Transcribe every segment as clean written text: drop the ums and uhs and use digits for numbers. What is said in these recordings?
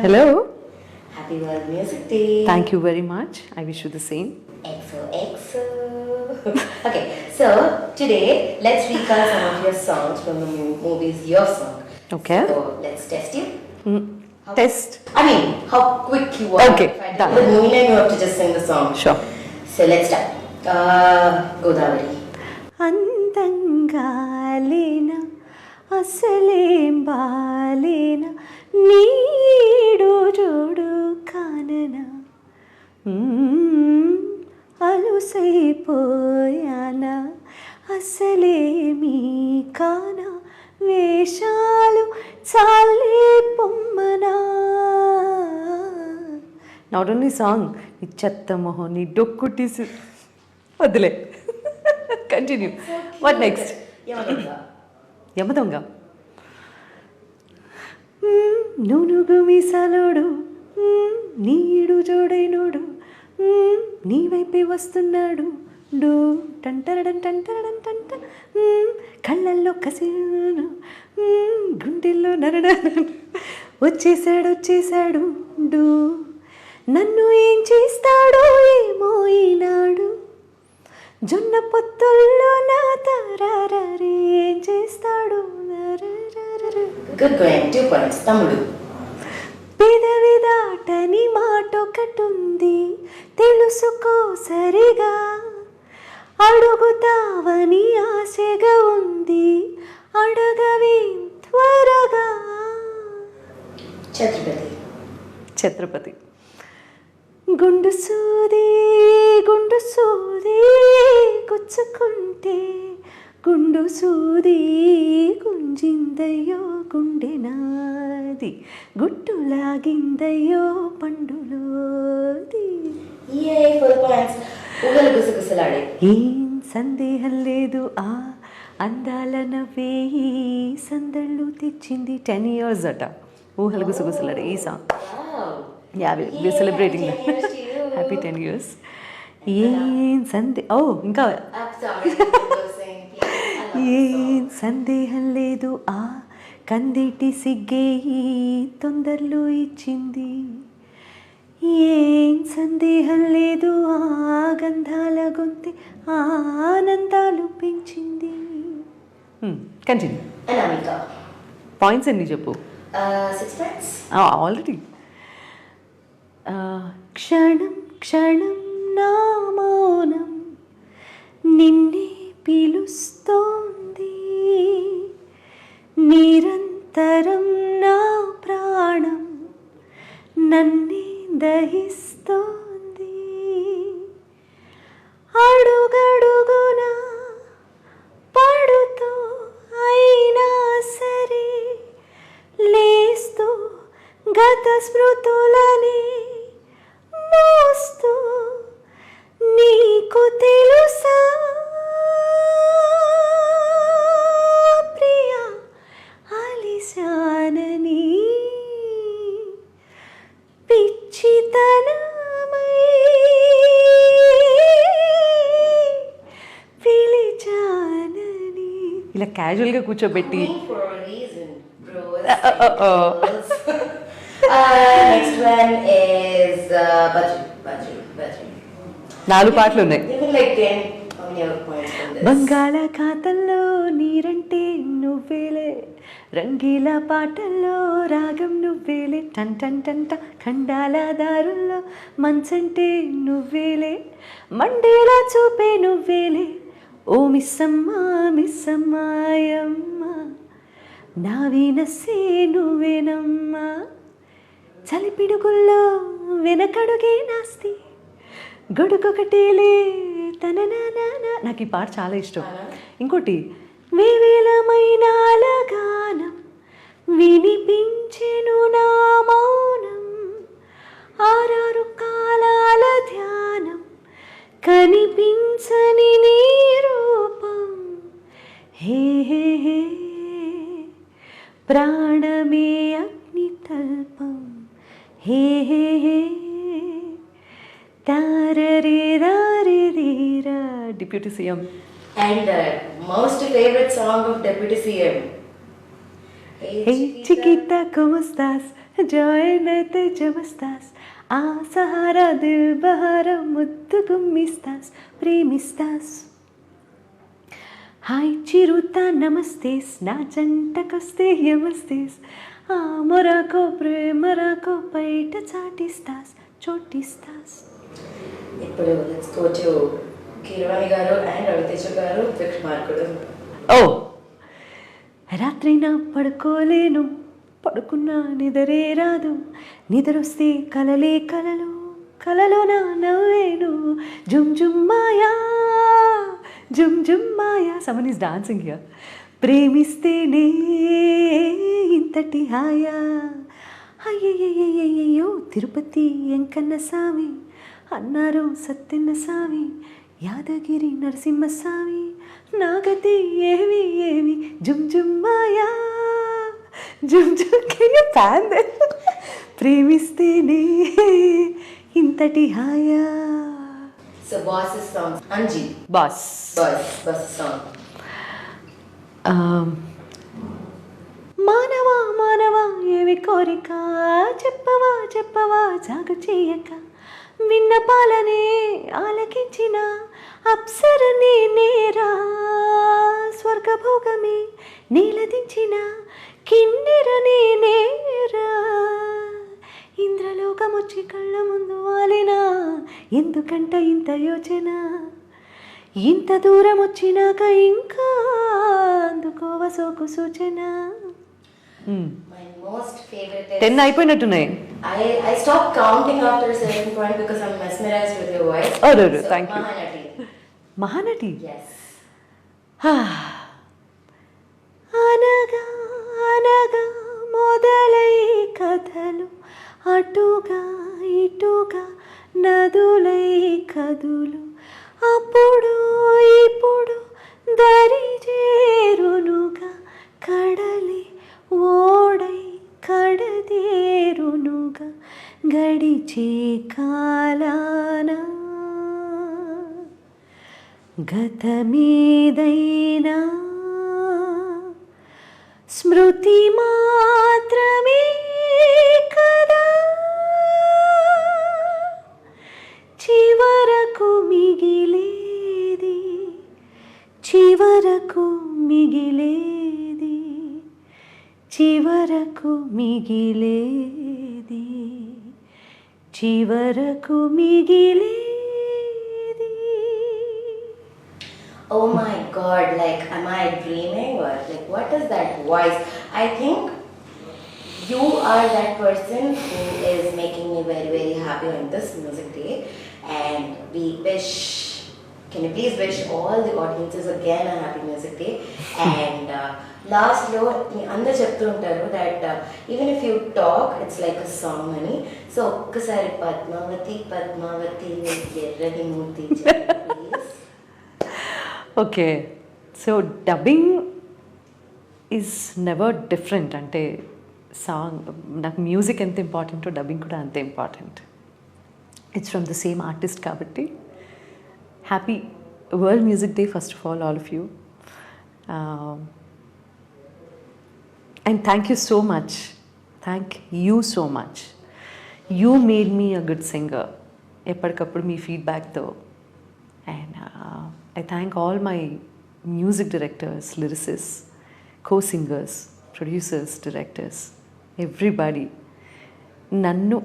Hello. Happy World Music Day. Thank you very much. I wish you the same. XOXO. Okay, so today let's recall some of your songs from the movies Your Song. Okay. So let's test you. Test. I mean, how quick you are. Okay, If I done. tell the movie name, you have to just sing the song. Sure. So let's start. Godavari. అందంగాలేనా అసలేం బాలేనా నీడు జోడు కాననా అలుసైపోయానా అసలేమీ కానా వేషాలు చాలే పొమ్మనా. Not only song, నీ చెత్త మొహం నీ డొక్కు టీసు వద్దులే. కంటిన్యూ. What next? యమదొంగ. నూనుగు మీసాలోడు నీడు జోడైనోడు నీ వైపే వస్తున్నాడు డూ టంటరడం టంటరడం టంట కళ్ళల్లో కసిను గుండెల్లో నరడ వచ్చేసాడు డూ నన్ను ఏం చేస్తాడో ఏమో ఈనాడు జొన్న పొత్తుల్లో నా తారారే ఏం చేస్తాడు. Good going. 2 points. Tamudu. పెదవి దాటని మాటొకటుంది తెలుసుకో సరిగా అడుగుతావని ఆశగా ఉంది అడగవి త్వరగా. ఛత్రపతి. గుండు సూది గుచ్చుకుంటే గుండు సూది గుంజిందయ్యో గుండె నాది గుట్టు లాగిందయ్యో పండులోది. Yay, 4 points. ఊహలు గుసగుసలాడే. ఏం సందేహం లేదు ఆ అందాల నవ్వే ఈ సందళ్ళు తెచ్చింది. 10 years అట ఊహలు గుసగుసలాడే ఈ song. Wow. Yeah, we're celebrating that. Here's to you. Happy 10 years. ఏం ఇంకా I'm sorry. I was saying, please. ఏం సందేహం లేదు ఆ కందిటి సిగ్గే ఈ తొందరలు ఇచ్చింది. ఏం సందేహం లేదు ఆ గంధాల గొంతె ఆనందాలు పెంచింది. కంటిన్యూ. Anamika. పాయింట్స్ ఎన్ని చెప్పు. 6 points. ఆల్రెడీ. క్షణం క్షణం నా మౌనం నిన్నే పిలుస్తోంది నిరంతరం నా ప్రాణం నన్నే దహిస్తోంది అడుగడుగున పడుతూ అయినా సరే లేస్తూ గత స్మృతులని మోస్తూ నీకు తెలుసా ప్రియా అలిశానని పిచ్చితనమై పిలిచానని. ఇలా క్యాజువల్గా కూర్చోబెట్టి Me for a reason, bros. Next one is Bajru. 4 పాటలు ఉన్నాయి. You can like 10. How many other points from this? బంగాళాఖాతంలో నీరంటే నువ్వేలే రంగీల పాటల్లో రాగం నువ్వేలే టన్ టన్ టన్ ట ఖండాల దారుల్లో మంచంటే నువ్వేలే మండేలా చూపే నువ్వేలే ఓ మిస్సమ్మాయమ్మ నా వీనస్సే నువ్వేనమ్మా చలిపిడుగుల్లో వెనకడుగే నాస్తి గొడుకొకటేలే తన నాకు ఈ పాట చాలా ఇష్టం. ఇంకోటి వేవేలమైన గానం వినిపించెను నా మౌనం 6 కాలాల ధ్యానం కనిపించని నీ రూపం హే హే హే ప్రాణమే అగ్ని తల్పం హే హే హే deputy CM. And most favorite song of Deputy CM. Hey chiquita, ¿cómo estás? Joinete, ¿cómo estás? ఆ సహారా దిల్ బహారా ముద్దు గుమ్మిస్తాస్ ప్రేమిస్తాస్. హాయ్ చిరుతా నమస్తేస్ నా జంటకొస్తే యమస్తేస్. ఆ మొరాకో ప్రేమరాకో బయట చాటిస్తాస్ చోటిస్తాస్. ఇప్పుడు లెట్స్ గో టు కీరవాణి గారు అండ్ రవితేజ గారు విక్రమార్కుడు. ఓ రాత్రైనా పడుకోలేను, పడుకున్నా నిదరే రాదు, నిద్రొస్తే కలలే కలలు, కలలోన నవ్వేను. జుమ్ జుమ్ మాయా, జుమ్ జుమ్ మాయా. Someone is dancing here. ప్రేమిస్తేనే ఇంతటి హాయా. అయ్యయ్యయ్యయ్యో తిరుపతి వెంకన్న స్వామి అన్నారు సత్యన్న స్వామి, యాదగిరి నరసింహస్వామి నాగతి ఏవి ఏవి. జుమ్ జుమ్ మాయా, జుమ్ జుమ్ ప్యాన్. ప్రేమిస్తేనే ఇంతటి హాయా. So boss song Anji boss boss song. మానవా మానవా ఏవి కోరిక, చెప్పవా చెప్పవా జాగు చేయక, విన్నపాలనే ఆలకించిన అప్సరనే నేరా, స్వర్గభోగమే నీలదించిన కిన్నెరనే నేరా, ఇంద్రలోకమొచ్చి కళ్ళ ముందు వాలినా ఎందుకంట ఇంత యోచన, ఇంత దూరం వచ్చినాక ఇంకా అందుకోవ సోకు సూచన. My most favorite is 10 అయిపోయినట్టున్నాయి. I stopped counting after a certain point because I'm mesmerized with your voice. Oh, no, So, thank you. Mahanati. Mahanati. Yes. అనగా అనగా మొదలై కథలు అటుగా ఇటుగా నదులై కదులు, అప్పుడు ఇప్పుడు దరి చేరునుగా, కడలి ఓడై కడదేరునుగా, గడిచే కాలానా గతమేదైనా స్మృతి మాత్రమే కదా, చివరకు మిగిలేది, చివరకు మిగిలేది, చివరకు మిగిలేది, చివరకు మిగిలేది. Oh my God, like, am I dreaming or like, what is that voice? I think you are that person who is making me very, very happy on this music day. And we wish, can you please wish all the audiences again a happy music day? And last lo, అందరూ చెప్తూ ఉంటారు that even if you talk, it's like a song అని. So ఒక్కసారి పద్మావతి పద్మావతి ఎర్రని మూర్తి please. Okay, so dubbing is never different. అంటే song నాకు music ఎంత ఇంపార్టెంటో డబ్బింగ్ కూడా అంతే important. It's from the same artist కాబట్టి happy world music day first of all of you. And thank you so much, thank you so much. You made me a good singer ఎప్పటికప్పుడు మీ ఫీడ్బ్యాక్తో. And I thank all my music directors, lyricists, co-singers, producers, directors, everybody. నన్ను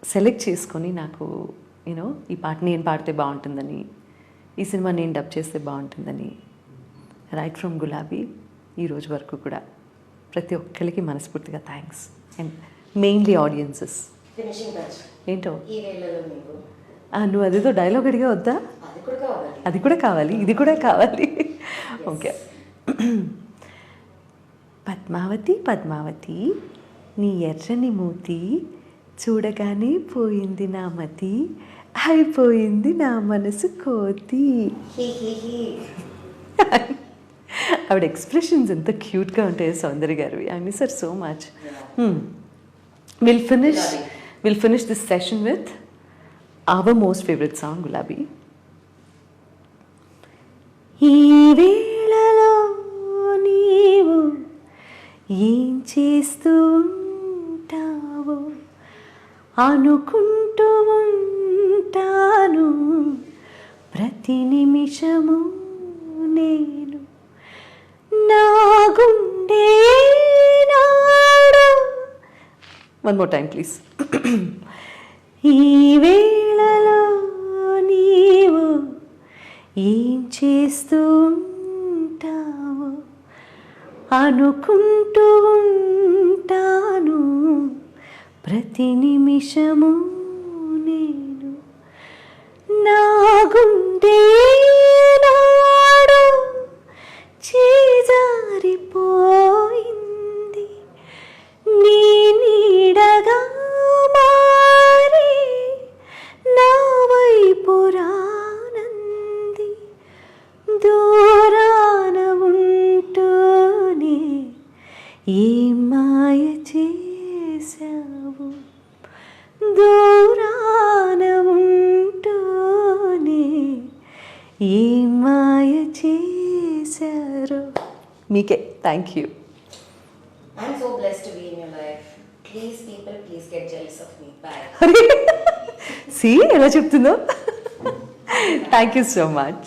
select చేసుకొని నాకు you know ఈ పాట నేను పాడితే బాగుంటుందని, ఈ సినిమా నేను డబ్ చేస్తే బాగుంటుందని, రైట్ ఫ్రమ్ గులాబీ ఈ రోజు వరకు కూడా ప్రతి ఒక్కరికి మనస్ఫూర్తిగా thanks. And mainly audiences. Finishing touch ఏంటో ఈ వేళలో మీకు నువ్వు అదేదో డైలాగ్ అడిగా వద్దా? అది కూడా కావాలి, అది కూడా కావాలి, ఇది కూడా కావాలి. ఓకే. పద్మావతి పద్మావతి నీ ఎర్రని మూతి చూడగానే పోయింది నా మతి, అయిపోయింది నా మనసు కోతి. ఆవిడ ఎక్స్ప్రెషన్స్ ఎంత క్యూట్గా ఉంటాయి సౌందర్య గారు. I miss her so much. Will finish this session with our most favourite song గులాబీ. ఈ వేళలో నీవు ఏం చేస్తూ ఉంటావో అనుకుంటూ ఉంటాను ప్రతి నిమిషము నేను నా గుండె నాడు. One more time please. ఈ వేళలో నీవు ఏం చేస్తూ ఉంటావో అనుకుంటూ ఉంటాను ప్రతి నిమిషము నేను నా గుండె నాడు చేజారిపోయింది నీ నీడగా మారి నా వైపు రానంది దూరాన ఉంటూనే ఏ మాయ చేశావు దూరాన ఉంటూనే ఏ మాయ చేశారు. మీకే thank you. I'm so blessed to be in your life. Please, people, please get jealous of me. Bye. సి ఎలా చెప్తుందో. Thank you so much.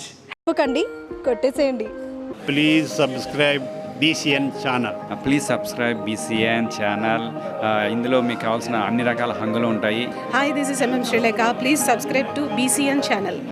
ఒక్కండి కొట్టేసేయండి. Please subscribe BCN channel. Please subscribe BCN channel. ఇందులో మీకు కావాల్సిన అన్ని రకాల హంగులు ఉంటాయి. Hi, this is MM Sri Lanka. Please subscribe to BCN channel.